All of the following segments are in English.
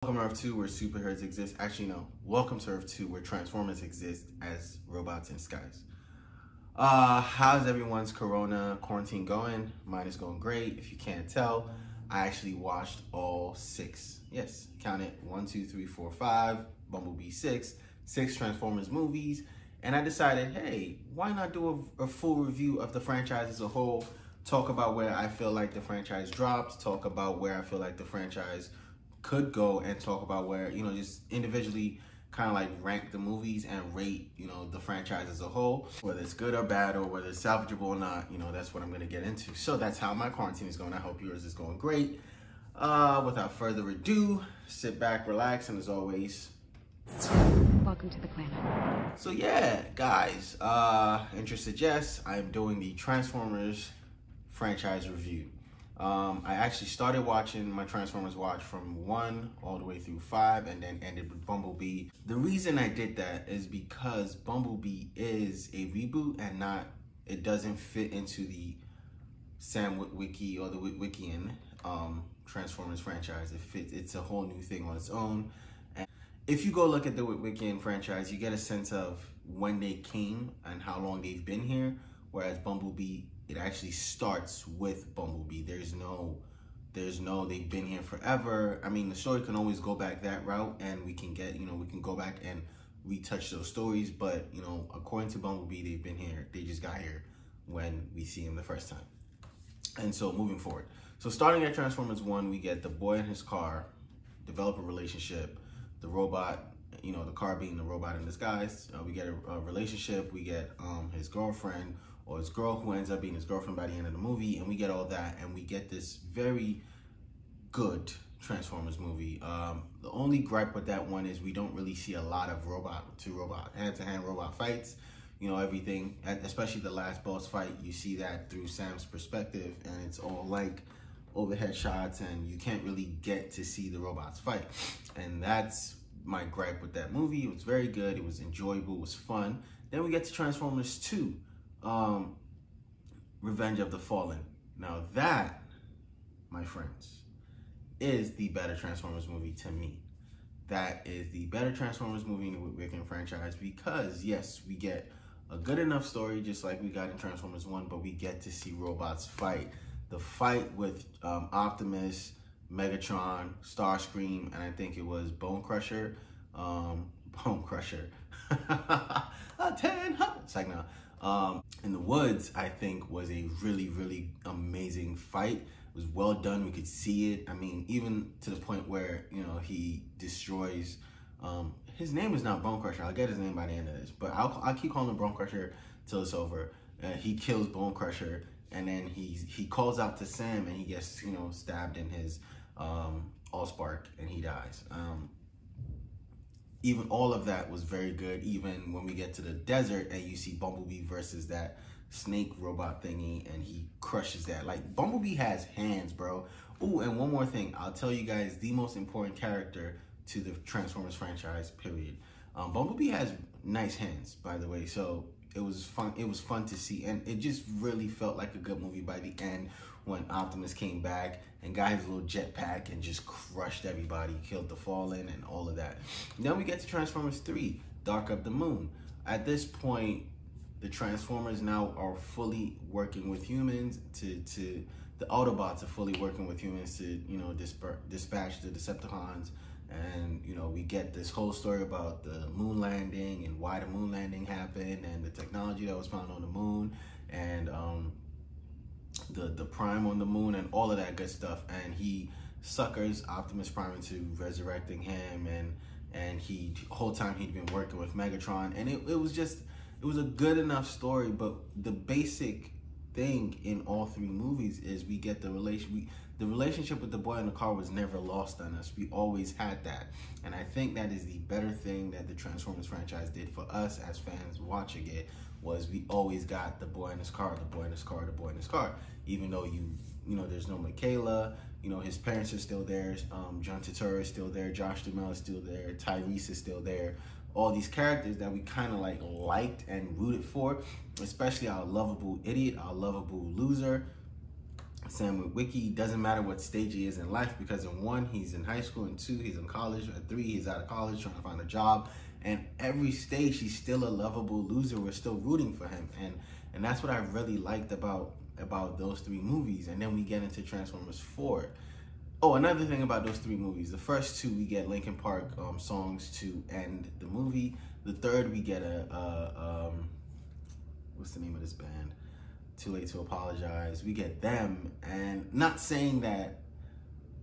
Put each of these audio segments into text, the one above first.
Welcome to Earth 2 where superheroes exist. Actually, no. Welcome to Earth 2 where Transformers exist as robots in skies. How's everyone's corona quarantine going? Mine is going great. If you can't tell, I actually watched all 6. Yes, count it. 1, 2, 3, 4, 5. Bumblebee 6 Transformers movies. And I decided, hey, why not do a full review of the franchise as a whole? Talk about where I feel like the franchise dropped. Talk about where I feel like the franchise could go, and talk about where, just individually kind of like rank the movies and rate, the franchise as a whole, whether it's good or bad or whether it's salvageable or not. That's what I'm going to get into. So that's how my quarantine is going. I hope yours is going great. Without further ado, sit back, relax, and as always, welcome to the planet. So yeah, guys, interested, yes, I'm doing the Transformers franchise review. I actually started watching my Transformers watch from 1 all the way through 5 and then ended with Bumblebee. The reason I did that is because Bumblebee is a reboot and it doesn't fit into the Sam Witwicky or the Witwickian Transformers franchise. It's a whole new thing on its own. And if you go look at the Witwickian franchise, you get a sense of when they came and how long they've been here, whereas Bumblebee, it actually starts with Bumblebee. There's no, they've been here forever. I mean, the story can always go back that route and we can get, we can go back and retouch those stories. But, according to Bumblebee, they've been here. They just got here when we see him the first time. And so moving forward. So starting at Transformers 1, we get the boy and his car, develop a relationship, the robot, the car being the robot in disguise. We get a relationship, we get his girlfriend, or his girl who ends up being his girlfriend by the end of the movie, and we get all that, and we get this very good Transformers movie. The only gripe with that one is we don't really see a lot of hand-to-hand robot fights. Everything, especially the last boss fight, you see that through Sam's perspective, and it's all like overhead shots, and you can't really get to see the robots fight. And that's my gripe with that movie. It was very good, it was enjoyable, it was fun. Then we get to Transformers 2. Revenge of the Fallen. Now that, my friends, is the better Transformers movie to me. That is the better Transformers movie in the Witwickian franchise because, yes, we get a good enough story just like we got in Transformers 1, but we get to see robots fight. The fight with Optimus, Megatron, Starscream, and I think it was Bone Crusher. Bone Crusher. It's like, no. In the woods, I think was a really, really amazing fight. It was well done. We could see it. I mean, even to the point where, he destroys, his name is not Bone Crusher. I'll get his name by the end of this, but I'll keep calling him Bone Crusher till it's over. He kills Bone Crusher, and then he calls out to Sam, and he gets, stabbed in his Allspark, and he dies. Even all of that was very good. Even when we get to the desert and you see Bumblebee versus that snake robot thingy and he crushes that. Like, Bumblebee has hands, bro. Ooh, and one more thing. I'll tell you guys the most important character to the Transformers franchise, period. Bumblebee has nice hands, by the way. So it was fun. It was fun to see. And it just really felt like a good movie by the end when Optimus came back and got his little jetpack and just crushed everybody, killed the Fallen and all of that. Then we get to Transformers 3, Dark of the Moon. At this point, the Transformers now are fully working with humans the Autobots are fully working with humans to, dispatch the Decepticons. And, we get this whole story about the moon landing and why the moon landing happened and the technology that was found on the moon and, the Prime on the moon and all of that good stuff. And he suckers Optimus Prime into resurrecting him, and the whole time he'd been working with Megatron, and it was a good enough story. But the basic thing in all 3 movies is we get the relationship with the boy in the car was never lost on us. We always had that, and I think that is the better thing that the Transformers franchise did for us as fans watching it. Was we always got the boy in his car, the boy in his car, the boy in his car. Even though there's no Michaela, his parents are still there. John Turturro is still there. Josh Duhamel is still there. Tyrese is still there. All these characters that we kind of liked and rooted for, especially our lovable idiot, our lovable loser. Sam Witwicky, doesn't matter what stage he is in life, because in 1, he's in high school, in 2, he's in college, in 3, he's out of college trying to find a job, and every stage he's still a lovable loser. We're still rooting for him, and that's what I really liked about those 3 movies. And then we get into Transformers 4. Oh, another thing about those 3 movies, the first 2 we get Linkin Park songs to end the movie. The third we get a what's the name of this band? Too Late to Apologize. We get them, and not saying that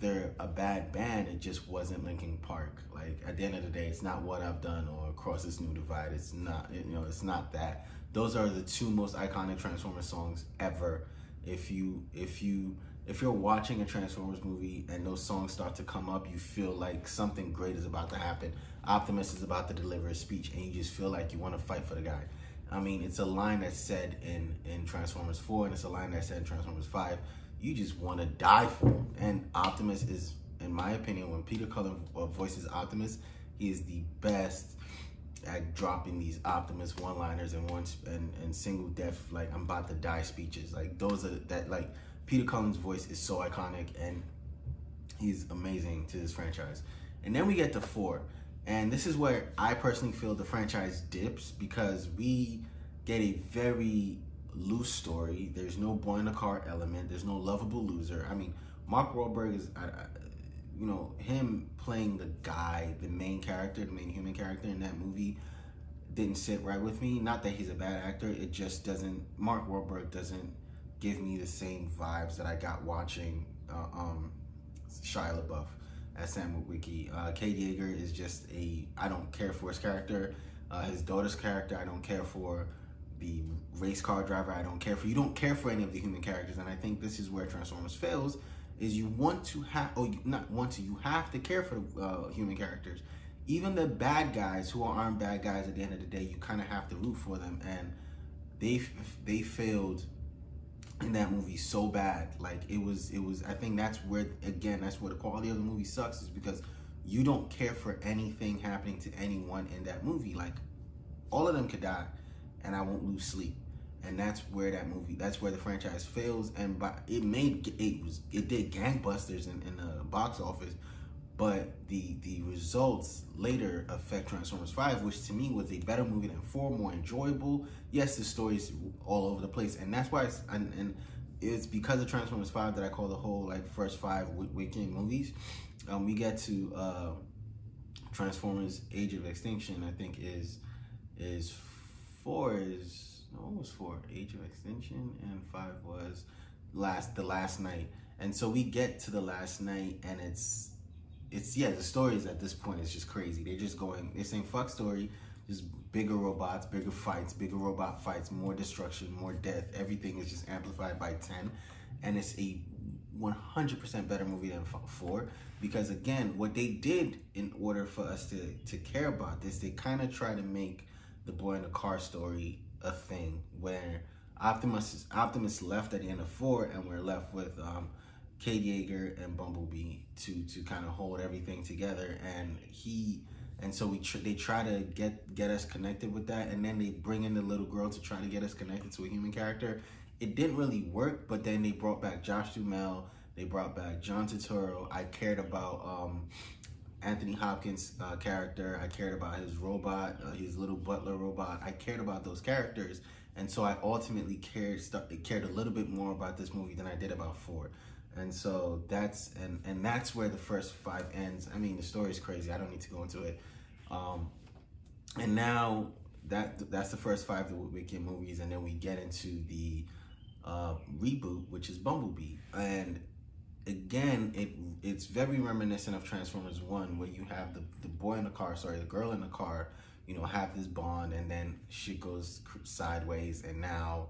they're a bad band, it just wasn't Linkin Park. Like, at the end of the day, it's not What I've Done or Across This New Divide. It's not, it's not that. Those are the 2 most iconic Transformers songs ever. If you're watching a Transformers movie and those songs start to come up, you feel like something great is about to happen. Optimus is about to deliver a speech, and you just feel like you want to fight for the guy. I mean, it's a line that's said in Transformers 4, and it's a line that's said in Transformers 5. You just want to die for him. And Optimus is, in my opinion, when Peter Cullen voices Optimus, he is the best at dropping these Optimus one-liners and single death, like, I'm about to die speeches. Like, those are that, like, Peter Cullen's voice is so iconic, and he's amazing to this franchise. And then we get to 4. And this is where I personally feel the franchise dips, because we get a very loose story. There's no boy in the car element. There's no lovable loser. I mean, Mark Wahlberg is, you know, him playing the guy, the main character, the main human character in that movie didn't sit right with me. Not that he's a bad actor. It just doesn't, Mark Wahlberg doesn't give me the same vibes that I got watching Shia LaBeouf as Sam Witwicky. Cade Yeager is just I don't care for his character. His daughter's character, I don't care for. The race car driver, I don't care for. You don't care for any of the human characters, and I think this is where Transformers fails, is you want to have, or not want to, you have to care for the human characters. Even the bad guys who aren't bad guys at the end of the day, you kind of have to root for them, and they failed in that movie so bad. Like, it was, I think that's where, again, that's where the quality of the movie sucks, is because you don't care for anything happening to anyone in that movie. Like, all of them could die, and I won't lose sleep. And that's where that's where the franchise fails. And it did gangbusters in the box office, but the results later affect Transformers 5, which to me was a better movie than 4, more enjoyable. Yes, the story's all over the place, and that's why it's because of Transformers 5 that I call the whole, like, first 5 weekend movies. We get to Transformers Age of Extinction, I think is 4 is, no, what was 4? Age of Extinction, and 5 was the last night. And so we get to the last night, and it's yeah, the story is, at this point, it's just crazy. They're saying fuck story, just bigger robots, bigger fights, bigger robot fights, more destruction, more death. Everything is just amplified by 10, and it's a 100% better movie than 4, because again, what they did in order for us to care about this, they kind of try to make the boy in the car story a thing, where Optimus left at the end of 4, and we're left with Cade Yeager and Bumblebee to kind of hold everything together, and so they try to get us connected with that, and then they bring in the little girl to try to get us connected to a human character. It didn't really work, but then they brought back Josh Duhamel, they brought back John Turturro. I cared about Anthony Hopkins' character. I cared about his robot, his little butler robot. I cared about those characters, and so I ultimately cared a little bit more about this movie than I did about 4. And so that's where the first 5 ends. I mean, the story is crazy. I don't need to go into it. And now that's the first 5 of the weekend movies, and then we get into the reboot, which is Bumblebee. And again, it's very reminiscent of Transformers 1, where you have the boy in the car, sorry, the girl in the car, you know, have this bond, and then shit goes sideways, and now,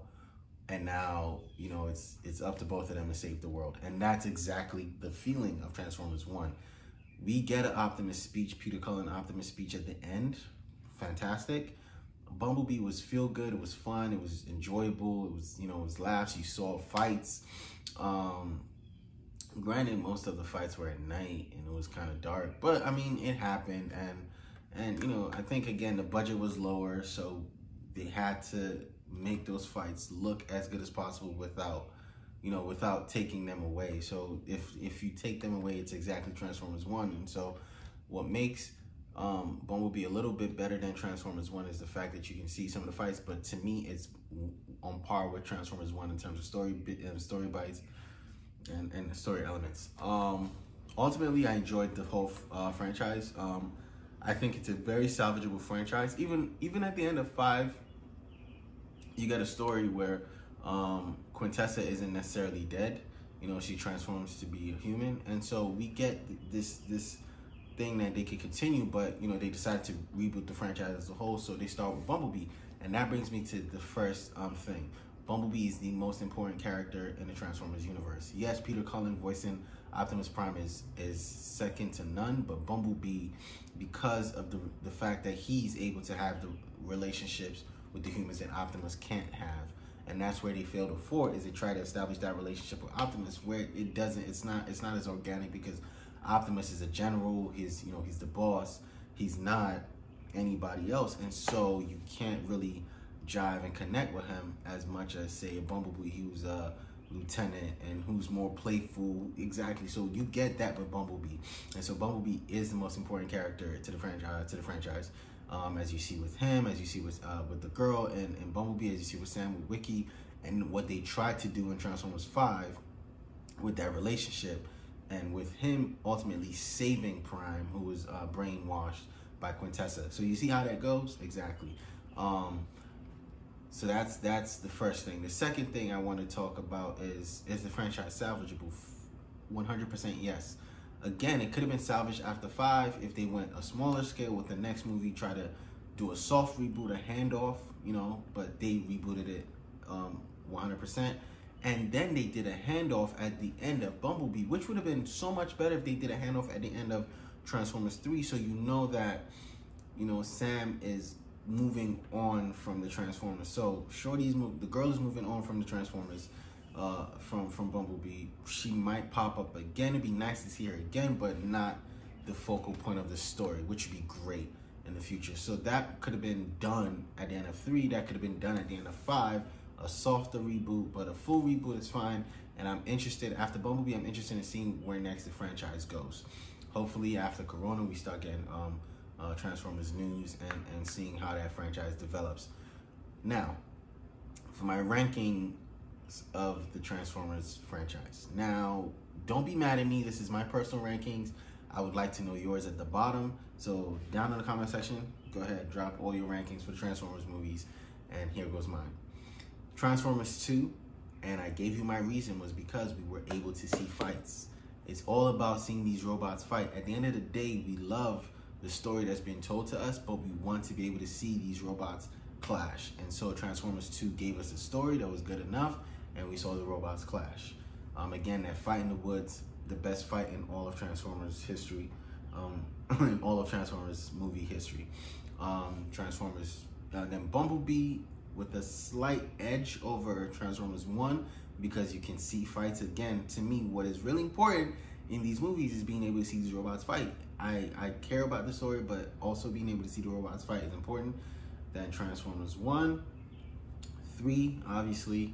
you know, it's up to both of them to save the world. And that's exactly the feeling of Transformers 1. We get an Optimus speech, Peter Cullen Optimus speech at the end. Fantastic. Bumblebee was feel good, it was fun, it was enjoyable, it was, you know, it was laughs, you saw fights. Granted, most of the fights were at night and it was kind of dark, but I mean, it happened, and you know, I think again the budget was lower, so they had to make those fights look as good as possible without you know, without taking them away. So if you take them away, it's exactly Transformers 1. And so what makes Bumblebee a little bit better than Transformers 1 is the fact that you can see some of the fights, but to me, it's on par with Transformers 1 in terms of story bites and story elements. Ultimately, I enjoyed the whole franchise. I think it's a very salvageable franchise. Even at the end of 5, you get a story where Quintessa isn't necessarily dead. You know, she transforms to be a human, and so we get this thing that they could continue, but you know, they decided to reboot the franchise as a whole, so they start with Bumblebee. And that brings me to the first thing. Bumblebee is the most important character in the Transformers universe. Yes, Peter Cullen voicing Optimus Prime is second to none, but Bumblebee, because of the fact that he's able to have the relationships with the humans that Optimus can't have. And that's where they failed before, is they try to establish that relationship with Optimus, where it doesn't, it's not as organic, because Optimus is a general, he's the boss, he's not anybody else, and so you can't really jive and connect with him as much as, say, a Bumblebee, who's a lieutenant and who's more playful. Exactly. So you get that with Bumblebee, and so Bumblebee is the most important character to the franchise. As you see with him, as you see with the girl and Bumblebee, as you see with Sam, with Wiki, and what they tried to do in Transformers 5 with that relationship, and with him ultimately saving Prime, who was brainwashed by Quintessa. So you see how that goes? Exactly. So that's the first thing. The second thing I want to talk about is the franchise salvageable? 100% yes. Again, it could have been salvaged after 5 if they went a smaller scale with the next movie, try to do a soft reboot, a handoff, you know, but they rebooted it 100%. And then they did a handoff at the end of Bumblebee, which would have been so much better if they did a handoff at the end of Transformers 3, so you know that, you know, Sam is moving on from the Transformers. So the girl is moving on from the Transformers, from Bumblebee. She might pop up again. It'd be nice to see her again, but not the focal point of the story, which would be great in the future. So that could have been done at the end of 3. That could have been done at the end of 5. A softer reboot, but a full reboot is fine. And I'm interested, after Bumblebee, I'm interested in seeing where next the franchise goes. Hopefully after Corona, we start getting Transformers news and seeing how that franchise develops. Now, for my ranking of the Transformers franchise. Now, don't be mad at me. This is my personal rankings. I would like to know yours at the bottom. So down in the comment section, go ahead, drop all your rankings for the Transformers movies. And here goes mine. Transformers 2, and I gave you my reason, was because we were able to see fights. It's all about seeing these robots fight. At the end of the day, we love the story that's been told to us, but we want to be able to see these robots clash. And so Transformers 2 gave us a story that was good enough, and we saw the robots clash. Again, that fight in the woods, the best fight in all of Transformers history, in all of Transformers movie history. Then Bumblebee with a slight edge over Transformers 1, because you can see fights. Again, to me, what is really important in these movies is being able to see these robots fight. I care about the story, but also being able to see the robots fight is important. Then Transformers 1, 3, obviously,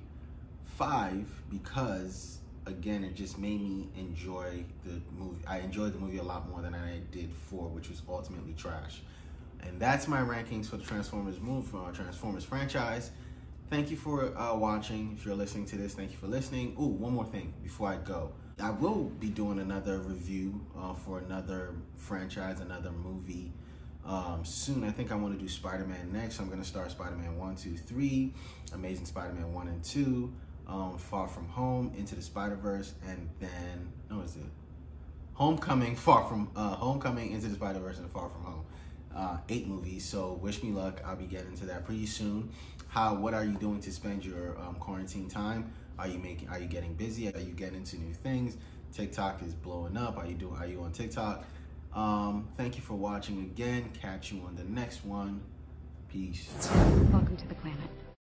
5, because again, it just made me enjoy the movie. I enjoyed the movie a lot more than I did 4, which was ultimately trash. And that's my rankings for the Transformers movie, for our Transformers franchise. Thank you for watching. If you're listening to this, thank you for listening. Ooh, one more thing before I go. I will be doing another review for another franchise, another movie soon. I think I want to do Spider-Man next. So I'm going to start Spider-Man 1, 2, 3, Amazing Spider-Man 1 and 2, Far From Home, Into the Spider-Verse, and then, no, is it? Homecoming, Homecoming, Into the Spider-Verse, and Far From Home. 8 movies, so wish me luck. I'll be getting to that pretty soon. What are you doing to spend your quarantine time? Are you getting busy? Are you getting into new things? TikTok is blowing up. Are you on TikTok? Thank you for watching again. Catch you on the next one. Peace. Welcome to the planet.